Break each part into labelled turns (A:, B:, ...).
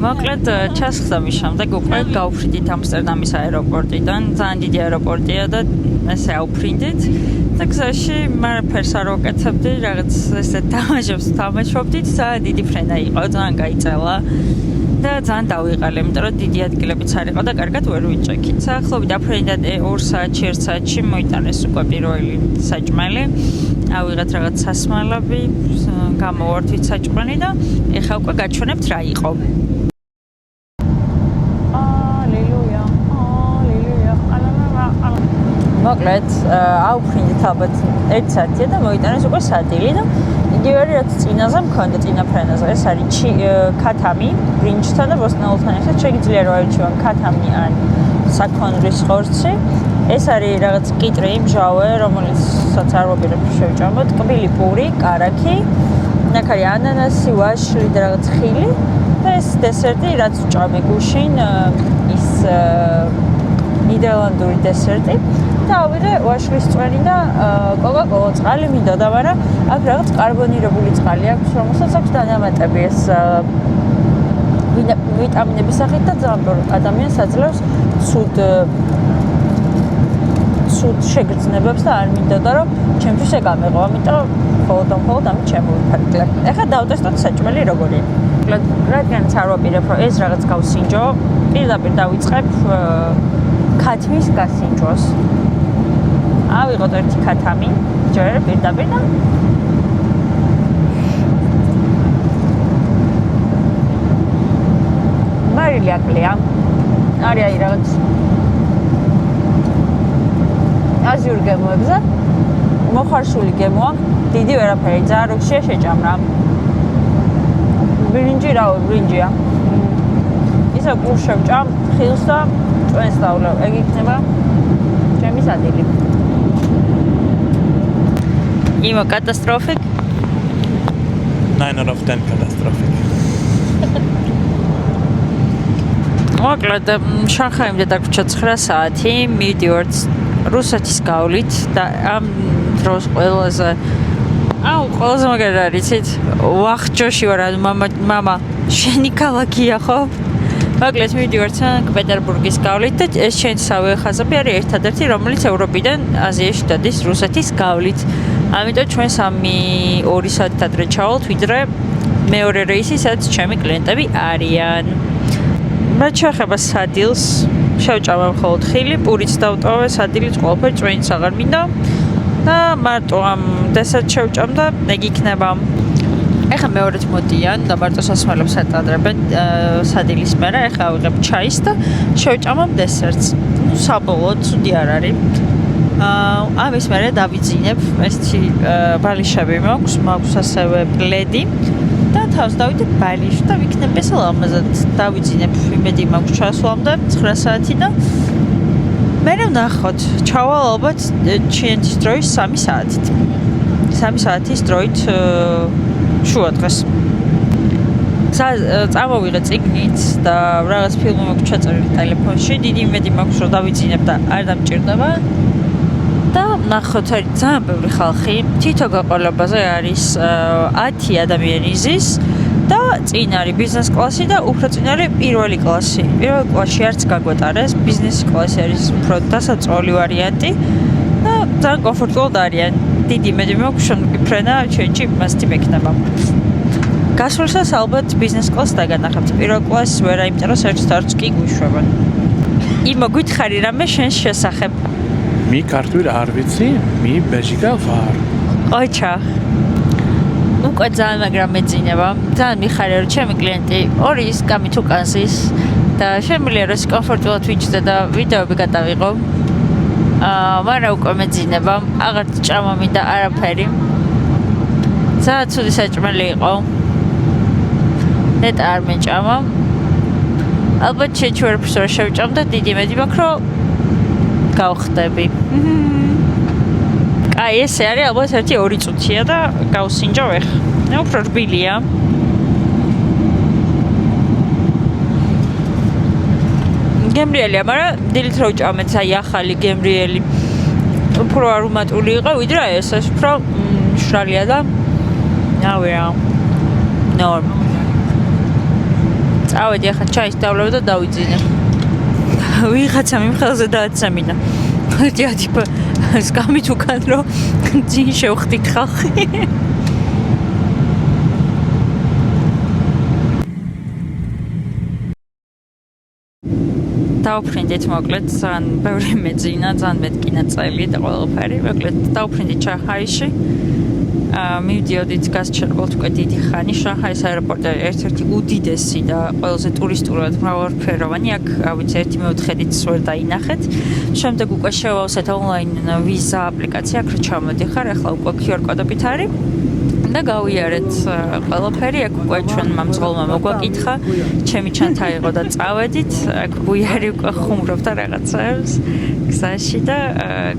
A: მოკლედ ჩასხდა მის შემდეგ უკვე გავფრინდით ამსტერდამის აეროპორტიდან, ძალიან დიდი აეროპორტია და ესე ავფრინდით. და გზაში მარაფერს არ ვაკეთებდი, რაღაც ესე თამაშებს თამაშობდით, ძალიან დიდი ფრენა იყო, ძალიან გაიწელა. და ძალიან დავიღალე, იმიტომ რომ დიდი ადგილებიც არ იყო და კარგად ვერ ვიჭექით. საახლობი დაფრინდა 2 საათში, 1 საათში მოიტანეს უკვე პირველი საჭმელი. ავიღეთ რაღაც სასმელები, გამოვართვით საჭმელი და ეხლა უკვე გაჩვენებთ რა იყო. მოკლედ, ავფრინდით ალბათ 1 საათია და მოიტანეს უკვე სადილი და იგივე რაც წინაზე მქონდა წინა ფრენაზე, ეს არის ქათამი, ბრინჯთან და ბოსტნეულთან ერთად შეგიძლია რომ აირჩიონ ქათამი ან საქონლის ხორცი. ეს არის რაღაც კიტრი, მჟავე, რომელიცაც არ ვაპირებ შევჭამოთ, კბილი პური, კარაქი, აქ არის ანანასი, ვაშლი და რაღაც ხილი და ეს დესერტი რაც ვჭამე გუშინ, ის ნიდერლანდური დესერტი. და ავიღე ვაშლის წვენი და კოკა-კოლა წყალი მინდოდა, მაგრამ აქ რაღაც კარბონირებული წყალი აქვს, რომელსაც აქვს დანამატები ეს ვიტამინების სახით და ძალიან ადამიანს აძლევს ცუდ შეგრძნებებს და არ მინდოდა რომ ჩემთვის ეგ ამეღო, ამიტომ მხოლოდ ამით შემოვიფარგლებ. ეხლა დავტესტოთ საჭმელი როგორია. რადგანაც არ ვაპირებ რომ ეს რაღაც გავსინჯო, პირდაპირ დავიწყებ ქათმის გასინჯვას. ავიღოთ ერთი ქათამი, ჯერ პირდაპირ და მარილი აკლია. არის რაღაც აზიურ გემოებზე მოხარშული გემოა, დიდი ვერაფერი, ძალიან როქშია შეჭამრა. ბრინჯია. ისა გუშევჭამ ხილს და ჭვენს დავლევ. ეგ იქნება ჩემი სადილი. Imo catastrophic?
B: 9 out of 10 catastrophic.
A: მოკლედ, შანხაიმდე დაგვრჩა 9 საათი, მივდივართ რუსეთის გავლით და ამ დროს ყველაზე მაგარი არის, იცით? ვახჯოში ვარ, მამა, შენი ქალაქია ხო? მოკლედ, მივდივართ სანქტ-პეტერბურგის გავლით და ეს ჩვენსავე ხაზები არის ერთადერთი, რომელიც ევროპიდან აზიაში დადის რუსეთის გავლით. ამიტომ ჩვენ 3-2 საათით ადრე ჩავალთ, ვიდრე მეორე რეისი, სადაც ჩემი კლიენტები არიან. რაც შეეხება სადილს, შევჭამე მხოლოდ ხილი, პურიც დავტოვე, სადილიც ყველაფერი წვენიც აღარ მინდა და მარტო ამ დესერტს შევჭამ და ეგ იქნება. ეხლა მეორედ მოდიან და მარტო სასმელებს ატარებენ სადილის მერე, ეხლა ავიღებ ჩაის და შევჭამam დესერტს. საბოლოოდ ცუდი არ არის. ამის მერე დავიძინებ, ესეთი ბალიშები მაქვს ასევე პლედი და თავს დავიდებ ბალიშს და ვიქნებ ესე ლამაზად. დავიძინებ, იმედი მაქვს ჩასვლამდე 9 საათი და მერე ვნახოთ. ჩავალ ალბათ ჩინეთის დროის 3 საათით. 3 საათის დროით შუა დღეს. წამოვიღე წიგნით და რაღაც ფილმი მაქვს ჩაწერილი ტელეფონში. დიდი იმედი მაქვს რომ დავიძინებ და არ დამჭირდება. და ნახოთ, არის ძალიან ბევრი ხალხი. თითო გაყოლებაზე არის 10 ადამიანი იზის და წინ არის ბიზნეს კლასი და უფრო წინ არის პირველი კლასი. პირველ კლასში არც გაგვეტარეს, ბიზნეს კლასი არის უფრო დასაწვეული ვარიანტი და ძალიან კომფორტულად არიან. დიდი იმედი მაქვს, რომ ფრენა ჩვენში მასტი მექნება. გასვლისას ალბათ ბიზნეს კლასს დაგანახებთ. პირველ კლასს ვერა, იმიტომ რომ საერთოდ არც კი გვიშვებენ. იმო, გითხარი რამე შენს შესახებ?
B: Mi ქართული არ ვიცი, mi ბეჟიკა ვარ.
A: ოჩა. უკვე ძალიან მაგრამ მეძინება. ძალიან მიხარია რომ ჩემი კლიენტი 2 ისკამით უკან ზის და შემიძლია რომ კომფორტულად ვიჭდე და ვიდეოები გადავიღო. მაგრამ უკვე მეძინება, აღარ ჭამა მინდა არაფერი. ძალიან ცუდი საჭმელი იყო. ნეტა არ მეჭამა. ალბათ შეჩვერებს რომ შევჭამ და დიდი იმედი მაქვს რომ გავხდები. აი ესე არის ალბათ 1-2 წუთია და გავსინჯავ ეხლა. უფრო რბილია. გემრიელია, მაგრამ დილით რო ვჭამეთ, აი ახალი გემრიელი. უფრო არომატული იყო, ვიდრე ეს უფრო მშრალია და ნორმ. წავედი ახლა ჩაის დავლევ და დავიძინე. ვიღაცა მიმხელზე დააცამინა. დიადიპა სკამით უკან რომ ძინ შევხდით ხალხი. დავფრინდით მოკლედ ძალიან ბევრი მეძინა, ძალიან მეტი ნაწილი და ყველაფერი. მოკლედ დავფრინდით შანხაიში. მივდიოდით გასჩერებულად უკვე დიდი ხანი. შანხაის აეროპორტი ერთ-ერთი უდიდესი და ყველაზე ტურისტულად მრავალფეროვანი. აქ ვიცი 1/4-ით ვერ დაინახეთ. შემდეგ უკვე შევავსეთ ონლაინ ვიზა აპლიკაცია, აქ რო ჩამოდიხარ, ახლა უკვე QR კოდებით არის. და გავიარეთ ყველაფერი, აქ უკვე ჩვენ მამძღოლმა მოგვაკითხა, ჩემი ჩანთა იყო და წავედით, აქ ბუიარი უკვე ხუმრობდა რაღაცებს გზაში და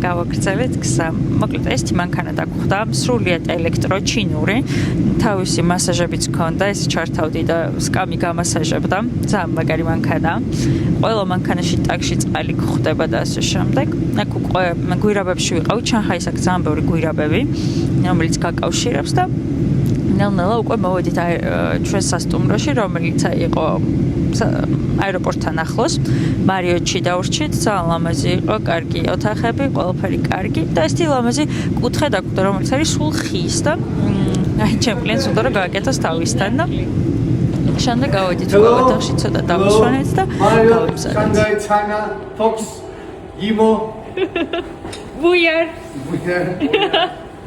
A: გავაგრძელეთ გზა. მოკლედ ეს მანქანა დაგხვდა, სრულიად ელექტროჩინური, თავისი მასაჟებიც ჰქონდა, ეს ჩართავდი და სკამი გამასაჟებდა, ძალიან მაგარი მანქანაა. ყველა მანქანაში ტაგში წყალი გვხვდება და ასე შემდეგ. აქ უკვე გვირაბებში ვიყავით, შანხაის აქ ძალიან ბევრი გვირაბები, რომელიც გაკავშირებს და ნელ-ნელა უკვე მოვედით ჩვენ სასტუმროში, რომელიც იყო აეროპორტთან ახლოს, მარიოტში დავრჩით, ძალიან ლამაზი იყო, კარგი ოთახები, ყველაფერი კარგი და ეს ლამაზი კუთხე დაგხვდა, რომელიც არის სულ ხის და აი ჩემ კლიენტს უთხრა რომ გააკეთოს თავისთან და შემდეგ გავედით უკვე ოთახში ცოტა დავუსვენეთ და გავიმზადეთ.
C: Fox, Gimo,
A: Buyar.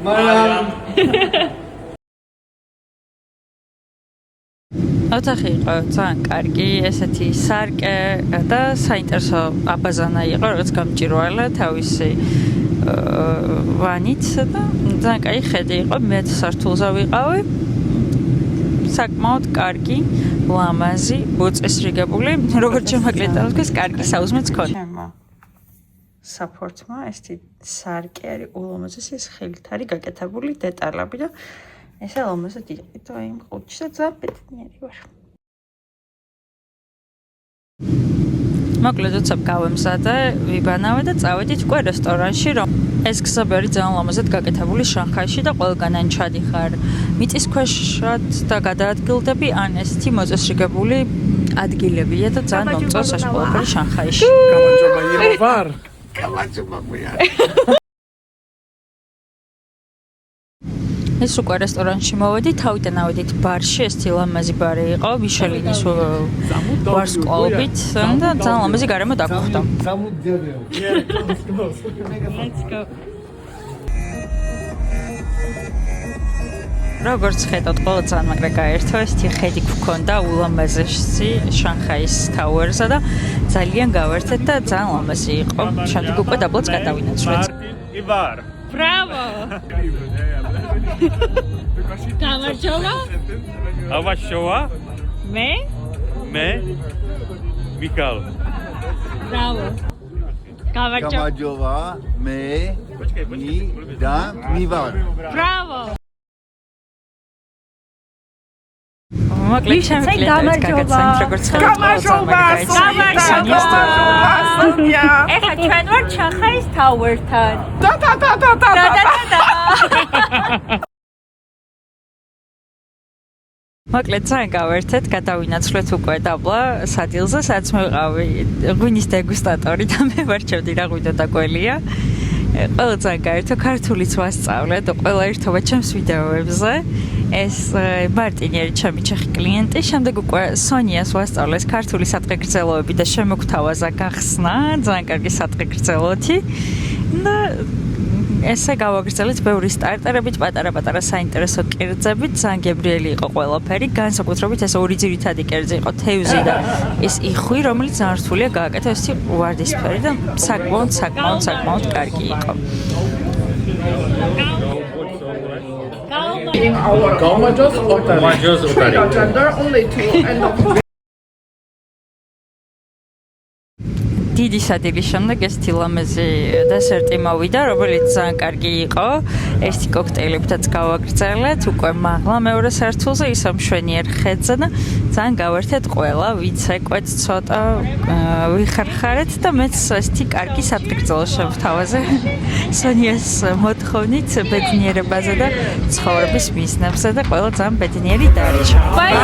C: Mariam.
A: ოთახი იყო ძალიან კარგი, ესეთი სარკე და საინტერესო აბაზანა იყო, როგორც გამჭირვალე თავისი ვანით და ძალიან კაი ხედი იყო, მე სართულზე ვიყავი. საკმაოდ კარგი, ლამაზი, მოწესრიგებული, როგორც ჩემმა კლიენტებმა თქვეს, კარგი საუზმეც ქონდა. ჩემმა საპორტმა ესეთი სარკე არის ულამაზესი, ეს ხელით არის გაკეთებული დეტალები და ესე ლამაზად იყიდო იმ ყუთში და ძალიან ბედნიერი ვარ. მოკლედ უცებ გავემზადე, ვიბანავე და წავედით უკვე რესტორანში, რომ ეს გზები არის ძალიან ლამაზად გაკეთებული შანხაიში და ყველგანან ჩადიხარ მიწისქვეშად და გადაადგილდები, ან ესეთი მოწესრიგებული ადგილებია და ძალიან მომწონს ეს ყველაფერი შანხაიში.
B: გამარჯობა ირო ვარ.
C: Გამარჯობა ბუიარ.
A: ეს უკვე რესტორანში მოვედი, თავიდან ავედით ბარში, ეს ლამაზი ბარი იყო, მიშელინის ვარსკვლავებით და ძალიან ლამაზი გარემო დაგხვდა. Let's go. როგორც ხედავთ, ყველა ძალიან მაგრა გაერთო, ესეთი ხედი გვქონდა ულამაზესი შანხაის თაუერზე და ძალიან გავერთეთ და ძალიან ლამაზი იყო. შემდეგ უკვე დაბლოც გადავინაცვლეთ.
D: Ivar.
A: Bravo! გამარჯობა.
D: Avashova?
A: მე?
D: Me? Mikal.
A: Bravo. გამარჯობა.
C: Გამარჯობა, მე და მივარ.
A: Bravo. მოკლედ ჩემი გამარჯობა.
E: გამარჯობა.
A: ეხლა ჩვენ ვარ შანხაის თაუერთან.
E: და.
A: მოკლედ ძალიან გავერთეთ, გადავინაცვლეთ უკვე დაბლა სადილზე, სადაც მე ვიყავი ღვინის დეგუსტატორი და მე ვარჩევდი რა ღვინო და ყველია. ყველა ძალიან გაერთო, ქართულიც ვასწავლე და ყველა ერთობა ჩემს ვიდეოებზე. ეს მარტინი არის ჩემი ჩეხი კლიენტი, შემდეგ უკვე სონიას ვასწავლეს ქართული სადღეგრძელოები და შემოგთავაზა გახსნა, ძალიან კარგი სადღეგრძელოთი. და ესე გავაგრძელეთ ბევრი სტარტერებით, პატარა-პატარა საინტერესო კერძებით, ძალიან გემრიელი იყო ყველაფერი, განსაკუთრებით ეს ორი ძირითადი კერძი იყო თევზი და ეს იხვი, რომელიც ძალიან რთულია გააკეთო, ეს ვარდისფერი და საკმაოდ კარგი იყო.
B: გამარჯოს ოტარი.
D: Majos Otari.
E: Gender only two and
A: დიდი სადილის შემდეგ ეს ლამაზი დესერტი მოვიდა, რომელიც ძალიან კარგი იყო. ეს კოქტეილებითაც გავაგრძელეთ, უკვე მაღლა მეორე სართულზე, ისე მშვენიერ ხედზე და ძალიან გავერთეთ ყველა, ვინც ეკვეც ცოტა ვიხარხარეთ და მეც ესეთი კარგი სადღეგრძელო შევთავაზე. სონიას მოთხოვნით ბედნიერებაზე და ცხოვრების მიზნებზე და ყველა ძალიან ბედნიერი დარჩა. Bye.